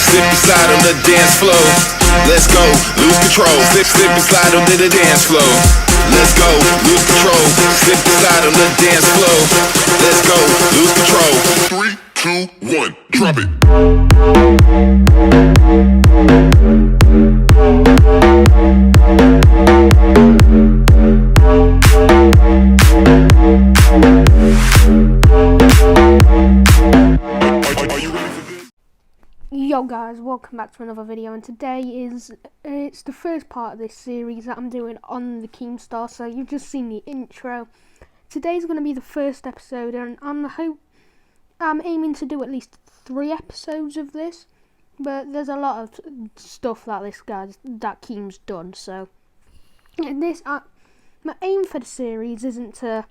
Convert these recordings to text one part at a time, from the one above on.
Slip and slide on the dance floor. Let's go, lose control. Slip and slide on the dance floor. Let's go, lose control. Slip and slide on the dance floor. Let's go, lose control. 3, 2, 1, drop it. Yo guys, welcome back to another video, and today it's the first part of this series that I'm doing on the KEEMSTAR. So you've just seen the intro. Today's going to be the first episode, and I'm aiming to do at least 3 episodes of this, but there's a lot of stuff that Keem's done. So my aim for the series isn't to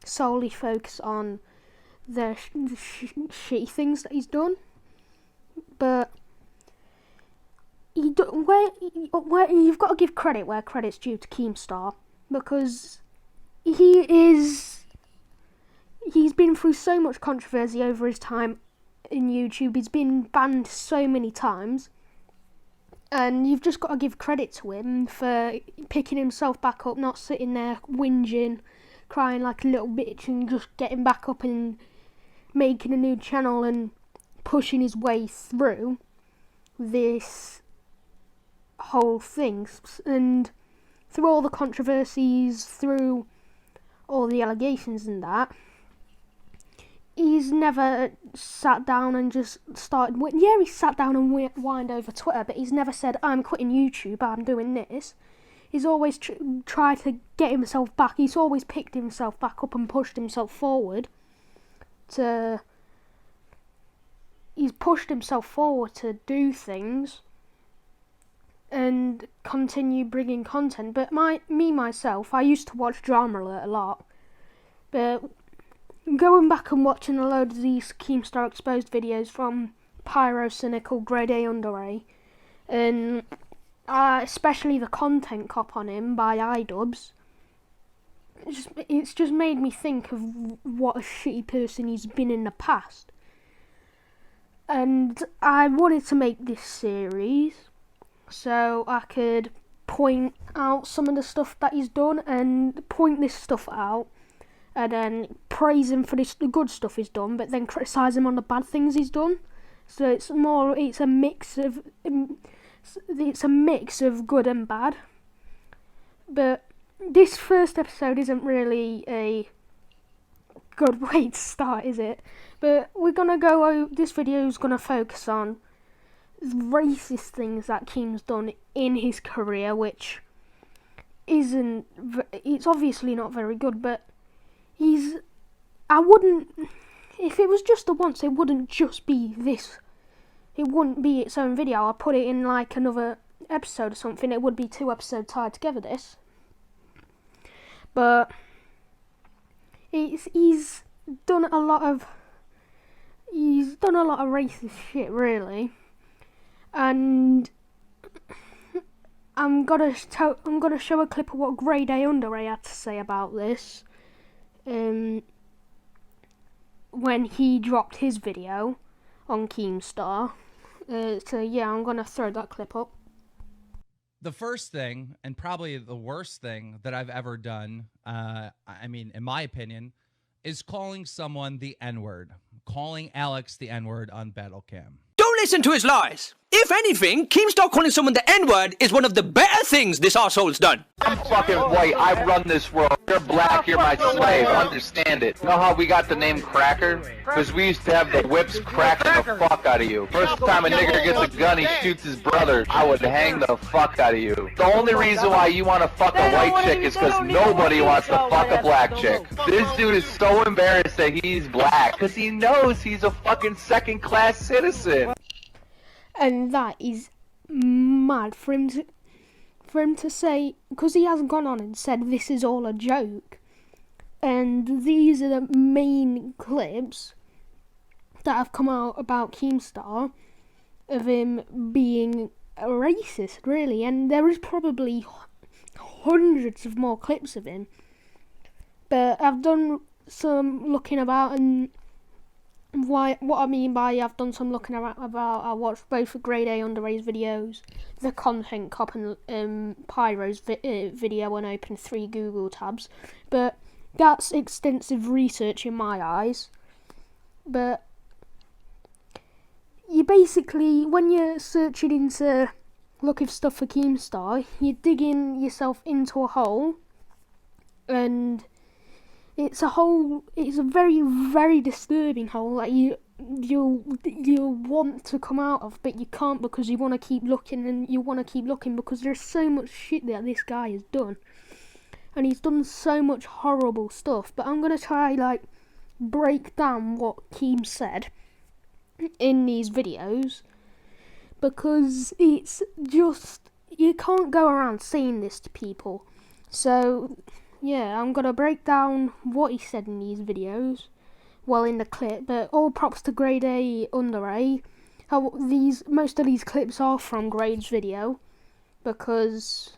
solely focus on the shitty things that he's done, but you've got to give credit where credit's due to KEEMSTAR, because he's been through so much controversy over his time in YouTube. He's been banned so many times, and you've just got to give credit to him for picking himself back up, not sitting there whinging, crying like a little bitch, and just getting back up and making a new channel and pushing his way through this whole thing, and through all the controversies, through all the allegations and that. He's never sat down and just started. Yeah, he sat down and whined over Twitter, but he's never said, "I'm quitting YouTube, I'm doing this." He's always tried to get himself back. He's always picked himself back up and pushed himself forward He's pushed himself forward to do things and continue bringing content. But myself, I used to watch Drama Alert a lot, but going back and watching a load of these KEEMSTAR Exposed videos from Pyro, Cynical, Grade A, Under A, and especially the Content Cop on him by iDubbbz, it's just made me think of what a shitty person he's been in the past. And I wanted to make this series so I could point out some of the stuff that he's done and point this stuff out, and then praise him for the good stuff he's done, but then criticise him on the bad things he's done. So it's a mix of good and bad. But this first episode isn't really a good way to start, is it? But we're gonna this video is gonna focus on racist things that Keem's done in his career, which it's obviously not very good, but if it was just the once, it wouldn't just be this. It wouldn't be its own video. I'd put it in like another episode or something. It would be 2 episodes tied together, this. But he's done a lot of racist shit, really, and I'm gonna show a clip of what Grade A Under A had to say about this when he dropped his video on KEEMSTAR. So yeah, I'm gonna throw that clip up. The first thing, and probably the worst thing that I've ever done, I mean, in my opinion, is calling someone the N-word. Calling Alex the N-word on Battlecam. Don't listen to his lies. If anything, Keemstar calling someone the N-word is one of the better things this arsehole's done. I'm fucking white. I run this world. You're black. You're my slave. Understand it. You know how we got the name Cracker? Because we used to have the whips cracking the fuck out of you. First time a nigger gets a gun, he shoots his brother. I would hang the fuck out of you. The only reason why you want to fuck a white chick is because nobody wants to fuck a black chick. This dude is so embarrassed that he's black because he knows he's a fucking second-class citizen. And that is mad for him to say, because he hasn't gone on and said this is all a joke. And these are the main clips that have come out about KEEMSTAR of him being a racist, really. And there is probably hundreds of more clips of him. But I've done some looking about, and what I mean by I've done some looking around about, I watched both the Grade A Under A's videos, the Content Cop and Pyro's video, and opened 3 Google tabs. But that's extensive research in my eyes. But you basically, when you're searching into looking for stuff for Keemstar, you're digging yourself into a hole, and it's a very, very disturbing hole that you'll want to come out of, but you can't because you want to keep looking, and you want to keep looking because there's so much shit that this guy has done, and he's done so much horrible stuff. But I'm gonna try break down what Keem said in these videos, because it's just, you can't go around saying this to people. So yeah, I'm gonna break down what he said in these videos, well, in the clip. But all props to Grade A Under A. Most of these clips are from Grade's video, because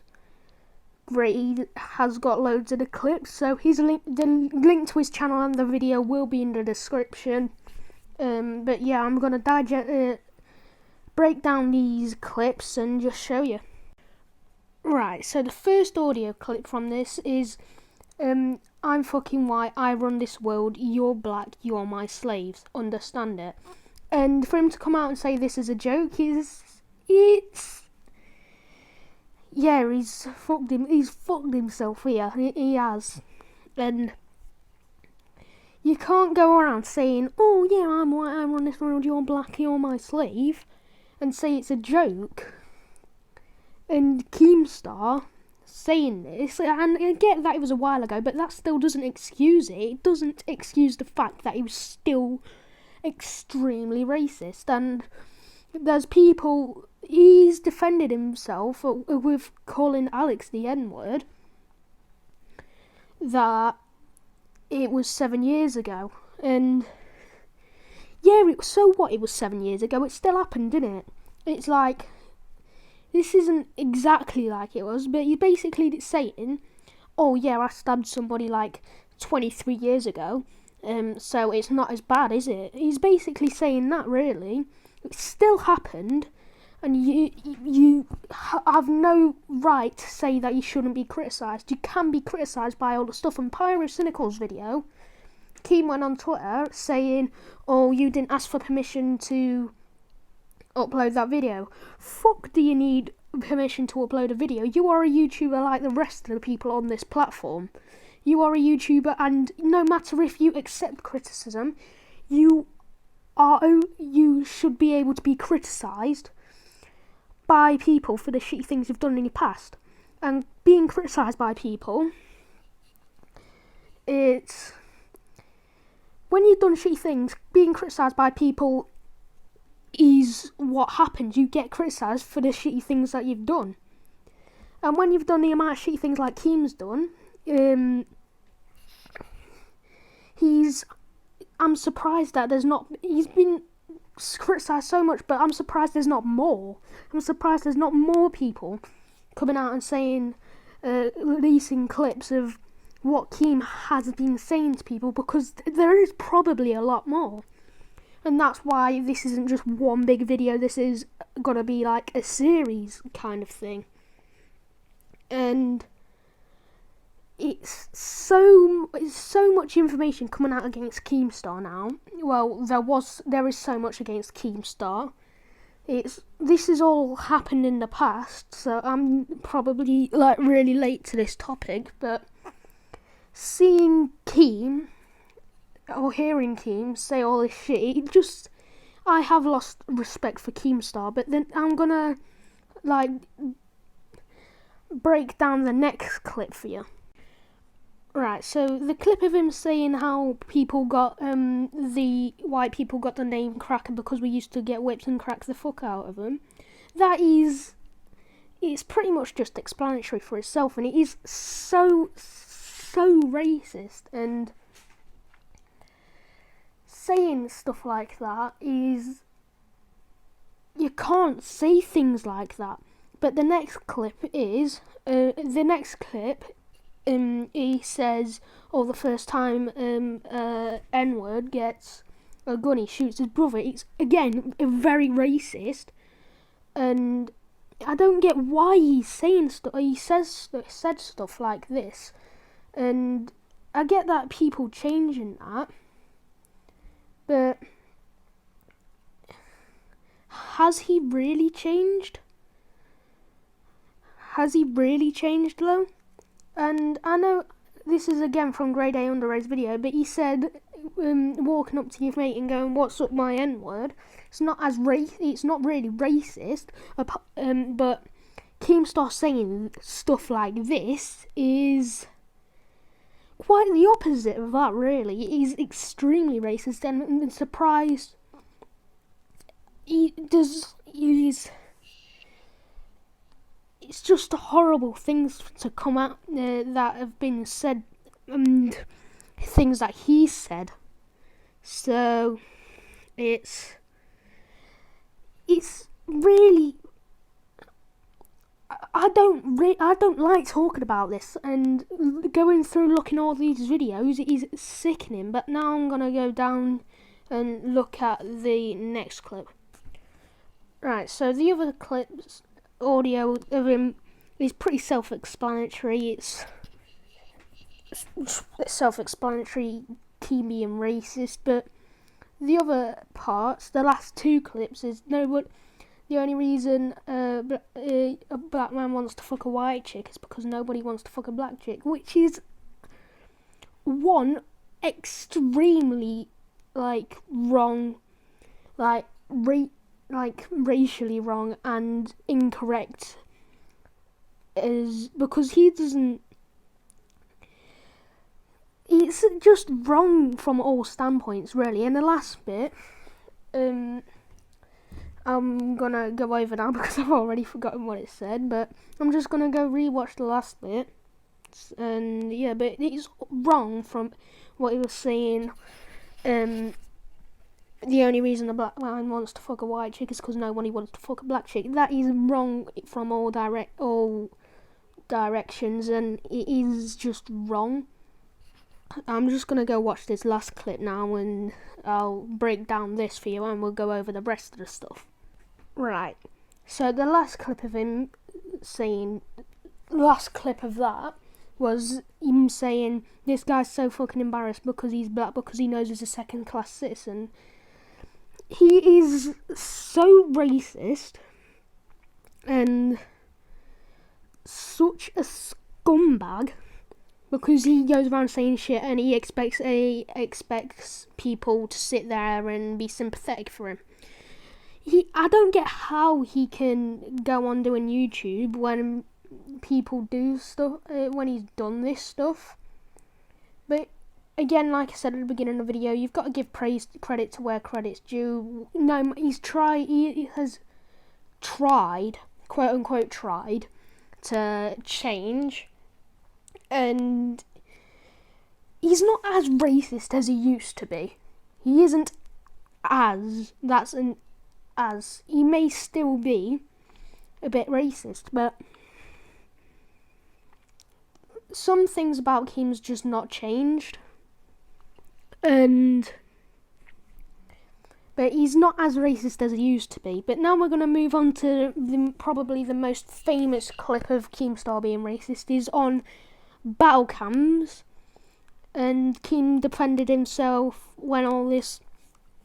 Grade has got loads of the clips. So the link to his channel and the video will be in the description. But yeah, I'm gonna break down these clips and just show you. Right, so the first audio clip from this is, I'm fucking white, I run this world, you're black, you're my slaves, understand it? And for him to come out and say this is a joke yeah, he's fucked himself here, he has. And you can't go around saying, oh yeah, I'm white, I run this world, you're black, you're my slave, and say it's a joke. And Keemstar saying this, and I get that it was a while ago, but that still doesn't excuse it. It doesn't excuse the fact that he was still extremely racist. And there's people, he's defended himself with calling Alex the N-word, that it was 7 years ago. And yeah, so what, it was 7 years ago, it still happened, didn't it? It's like, this isn't exactly like it was, but you're basically saying, oh yeah, I stabbed somebody 23 years ago, so it's not as bad, is it? He's basically saying that, really. It still happened, and you have no right to say that you shouldn't be criticised. You can be criticised by all the stuff. In Pyrocynical's video, Keem went on Twitter saying, oh, you didn't ask for permission to upload that video. Fuck do you need permission to upload a video? You are a YouTuber like the rest of the people on this platform. You are a YouTuber, and no matter if you accept criticism, you should be able to be criticised by people for the shitty things you've done in your past. And being criticised by people, it's, when you've done shitty things, being criticised by people is what happens. You get criticised for the shitty things that you've done. And when you've done the amount of shitty things like Keem's done, I'm surprised that he's been criticised so much, but I'm surprised there's not more. I'm surprised there's not more people coming out and saying, releasing clips of what Keem has been saying to people, because there is probably a lot more. And that's why this isn't just one big video, this is gonna be like a series kind of thing. And it's so much information coming out against Keemstar now. Well, there is so much against Keemstar. This has all happened in the past, so I'm probably really late to this topic, but seeing Keem, or hearing Keem say all this shit, I have lost respect for Keemstar. But then I'm gonna break down the next clip for you. Right, so the clip of him saying how people got the white people got the name Cracker because we used to get whipped and crack the fuck out of them. It's pretty much just explanatory for itself, and it is so racist. And saying stuff like that is, you can't say things like that. But the next clip is he says, the first time N-word gets a gun, he shoots his brother. It's, again, very racist. And I don't get why he's saying stuff. He said stuff like this. And I get that people changing that. But has he really changed? Has he really changed though? And I know this is again from Grade A Underrated video, but he said walking up to your mate and going, "What's up, my N-word?" It's not it's not really racist. But Keemstar saying stuff like this is quite the opposite of that. Really, he's extremely racist, and I'm surprised. It's just horrible things to come out that have been said, and things that he said. So it's really, I don't like talking about this, and going through looking at all these videos is sickening. But now I'm gonna go down and look at the next clip. Right, so the other clips, audio of him, is pretty self-explanatory. It's self-explanatory, he being racist, but the other parts, the last two clips, is the only reason a black man wants to fuck a white chick is because nobody wants to fuck a black chick, which is one extremely wrong, racially wrong and incorrect, is because he doesn't. It's just wrong from all standpoints, really. And the last bit, I'm gonna go over now because I've already forgotten what it said, but I'm just gonna go rewatch the last bit. And yeah, but it's wrong from what he was saying. The only reason a black man wants to fuck a white chick is because nobody wants to fuck a black chick. That is wrong from all directions, and it is just wrong. I'm just gonna go watch this last clip now, and I'll break down this for you, and we'll go over the rest of the stuff. Right. So the last clip of him saying, last clip of that was him saying, "This guy's so fucking embarrassed because he's black, because he knows he's a second-class citizen." He is so racist and such a scumbag because he goes around saying shit, and he expects people to sit there and be sympathetic for him. I don't get how he can go on doing YouTube when people do stuff, when he's done this stuff. But again, like I said at the beginning of the video, you've got to give credit to where credit's due. No, he has tried, quote unquote tried, to change, and he's not as racist as he used to be. He isn't he may still be a bit racist, but some things about Keem's just not changed. But he's not as racist as he used to be. But now we're going to move on to probably the most famous clip of Keemstar being racist, is on battle cams. And Keem defended himself when all this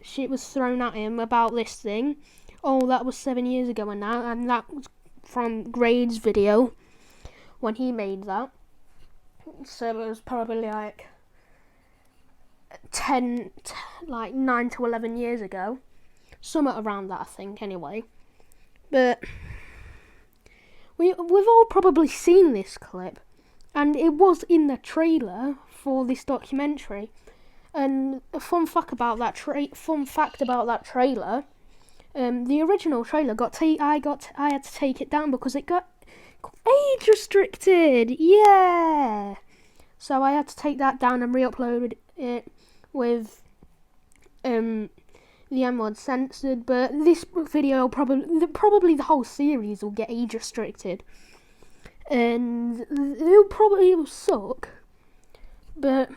shit was thrown at him about this thing. Oh, that was 7 years ago and that was from Grade's video when he made that. So it was probably 9 to 11 years ago. Somewhere around that, I think, anyway. But we've all probably seen this clip, and it was in the trailer for this documentary. And a fun fact about that trailer, the original trailer I had to take it down because it got age restricted. Yeah. So I had to take that down and re-upload it with the N-word censored. But this video probably the whole series will get age restricted, and it will suck. But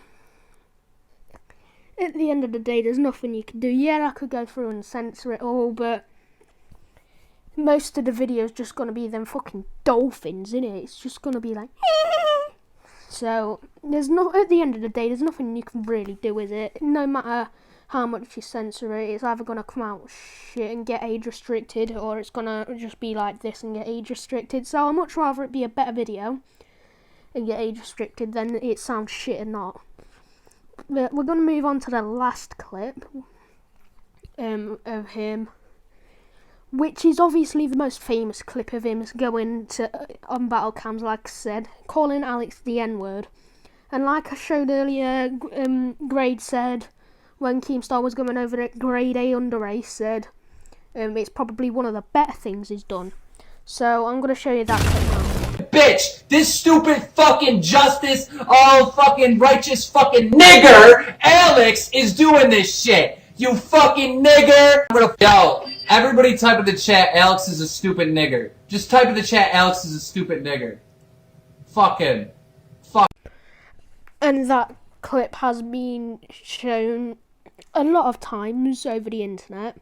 at the end of the day, there's nothing you can do. Yeah, I could go through and censor it all, but most of the video's just gonna be them fucking dolphins, innit? It's just gonna be like, so there's no. At the end of the day, there's nothing you can really do with it. No matter how much you censor it, it's either gonna come out shit and get age restricted, or it's gonna just be like this and get age restricted. So I'd much rather it be a better video and get age restricted than it sounds shit or not. But we're gonna move on to the last clip of him, which is obviously the most famous clip of him going to on battle cams, like I said, calling Alex the N-word. And like I showed earlier, Grade said, when Keemstar was going over it, Grade A under Ace said, it's probably one of the better things he's done. So I'm going to show you that clip now. Bitch, this stupid fucking justice, all fucking righteous fucking nigger, Alex, is doing this shit. You fucking nigger. Yo, everybody type in the chat, Alex is a stupid nigger. Just type in the chat, Alex is a stupid nigger. Fucking. Fuck. And that clip has been shown a lot of times over the internet.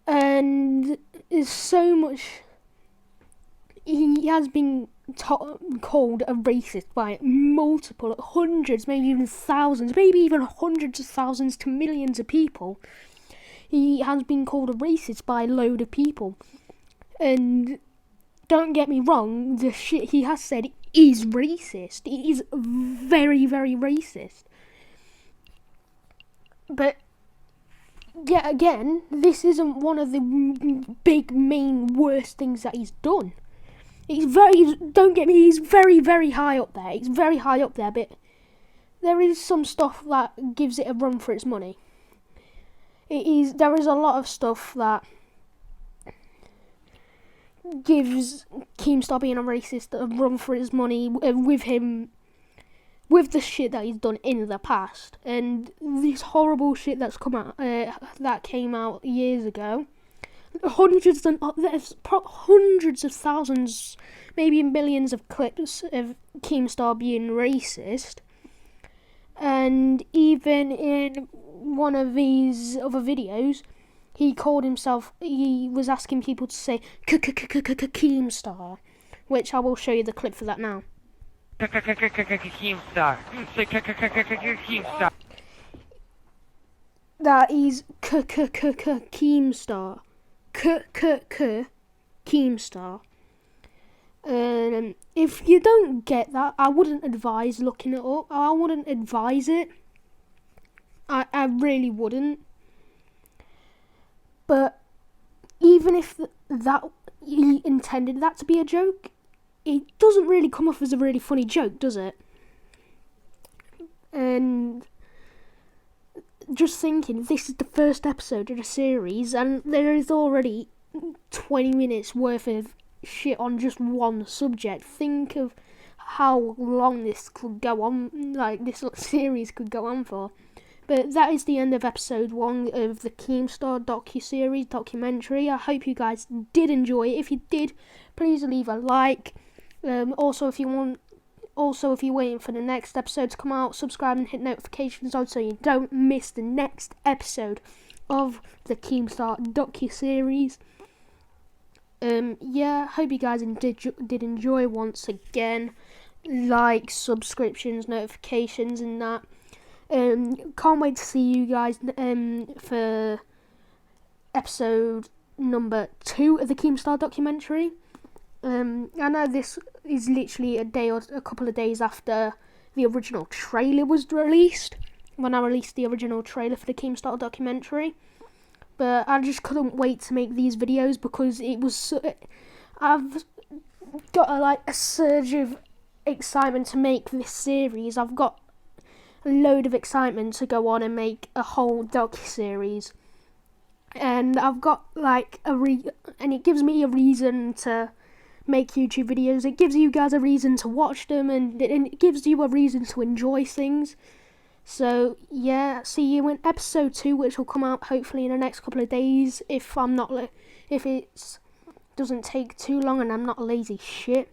And there's so much. He has been called a racist by multiple, hundreds, maybe even thousands, maybe even hundreds of thousands to millions of people. He has been called a racist by a load of people. And don't get me wrong, the shit he has said is racist. It is very, very racist. But yet again, this isn't one of the big, main, worst things that he's done. Don't get me, he's very, very high up there. He's very high up there, but there is some stuff that gives it a run for its money. There is a lot of stuff that gives Keemstar being a racist a run for his money with the shit that he's done in the past. And this horrible shit that's come out, that came out years ago. Hundreds of thousands, maybe millions of clips of Keemstar being racist. And even in one of these other videos, he was asking people to say Keemstar, which I will show you the clip for that now. KEEMSTAR. Say KEEMSTAR. That is Keemstar. Keemstar. If you don't get that, I wouldn't advise looking it up. I wouldn't advise it. I really wouldn't. But even if that he intended that to be a joke, it doesn't really come off as a really funny joke, does it? And just thinking, this is the first episode of the series, and there is already 20 minutes worth of shit on just one subject. Think of how long this could go on, like this series could go on for. But that is the end of episode 1 of the Keemstar documentary. I hope you guys did enjoy it. If you did, please leave a like. Also, if you're waiting for the next episode to come out, subscribe and hit notifications on so you don't miss the next episode of the Keemstar docu-series. Yeah, hope you guys did enjoy once again. Like, subscriptions, notifications and that. Can't wait to see you guys for episode number 2 of the Keemstar documentary. I know this is literally a day or a couple of days after the original trailer was released, when I released the original trailer for the Keemstar documentary. But I just couldn't wait to make these videos because it was I've got a surge of excitement to make this series. I've got a load of excitement to go on and make a whole docu-series. And I've got and it gives me a reason to make YouTube videos. It gives you guys a reason to watch them, and it gives you a reason to enjoy things. So yeah, see you in episode 2, which will come out hopefully in the next couple of days if it doesn't take too long and I'm not a lazy shit.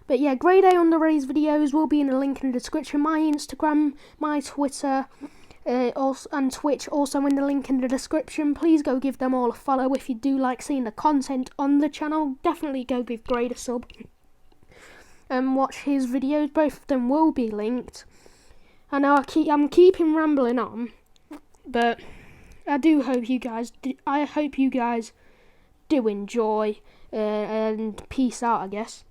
But yeah, Grade A under A's videos will be in the link in the description. My Instagram, my Twitter, Also, and Twitch, also in the link in the description. Please go give them all a follow if you do like seeing the content on the channel. Definitely go give Grade a sub and watch his videos. Both of them will be linked. I know I'm keeping rambling on, but I do hope you guys do enjoy, and peace out, I guess.